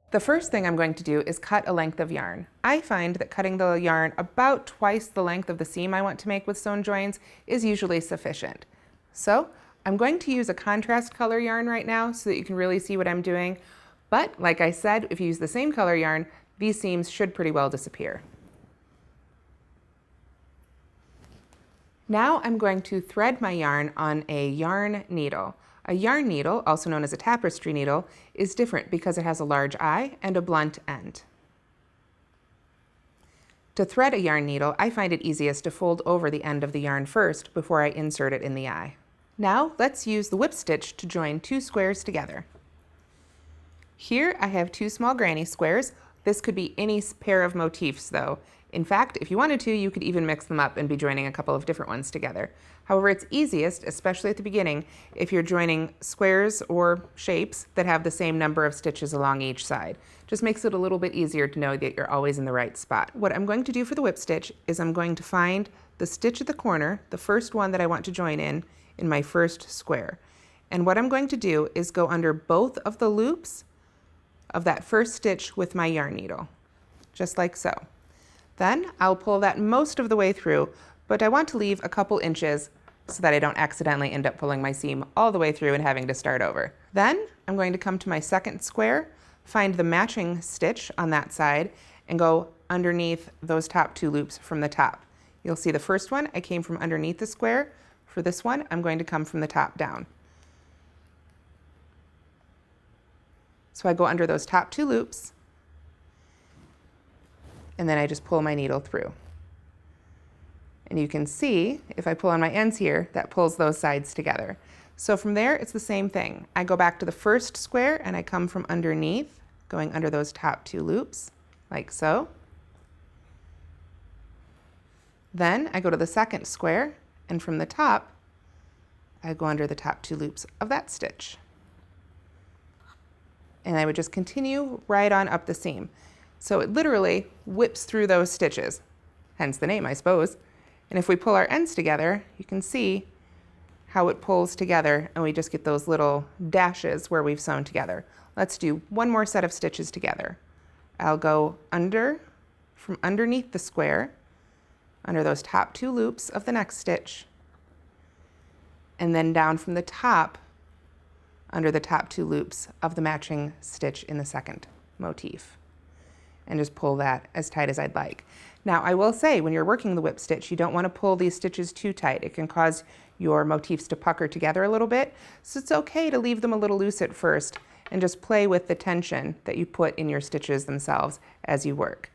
The first thing I'm going to do is cut a length of yarn. I find that cutting the yarn about twice the length of the seam I want to make with sewn joins is usually sufficient. So I'm going to use a contrast color yarn right now so that you can really see what I'm doing. But like I said, if you use the same color yarn, these seams should pretty well disappear. Now I'm going to thread my yarn on a yarn needle. A yarn needle, also known as a tapestry needle, is different because it has a large eye and a blunt end. To thread a yarn needle, I find it easiest to fold over the end of the yarn first before I insert it in the eye. Now let's use the whip stitch to join two squares together. Here I have two small granny squares. This could be any pair of motifs though. In fact, if you wanted to, you could even mix them up and be joining a couple of different ones together. However, it's easiest, especially at the beginning, if you're joining squares or shapes that have the same number of stitches along each side. Just makes it a little bit easier to know that you're always in the right spot. What I'm going to do for the whip stitch is I'm going to find the stitch at the corner, the first one that I want to join in my first square. And what I'm going to do is go under both of the loops of that first stitch with my yarn needle, just like so. Then I'll pull that most of the way through, but I want to leave a couple inches so that I don't accidentally end up pulling my seam all the way through and having to start over. Then I'm going to come to my second square, find the matching stitch on that side, and go underneath those top two loops from the top. You'll see the first one, I came from underneath the square. For this one, I'm going to come from the top down. So I go under those top two loops, and then I just pull my needle through. And you can see, if I pull on my ends here, that pulls those sides together. So from there, it's the same thing. I go back to the first square and I come from underneath, going under those top two loops, like so. Then I go to the second square, and from the top, I go under the top two loops of that stitch. And I would just continue right on up the seam. So it literally whips through those stitches, hence the name, I suppose. And if we pull our ends together, you can see how it pulls together, and we just get those little dashes where we've sewn together. Let's do one more set of stitches together. I'll go from underneath the square, under those top two loops of the next stitch, and then down from the top, under the top two loops of the matching stitch in the second motif, and just pull that as tight as I'd like. Now I will say, when you're working the whip stitch, you don't want to pull these stitches too tight. It can cause your motifs to pucker together a little bit, so it's okay to leave them a little loose at first and just play with the tension that you put in your stitches themselves as you work.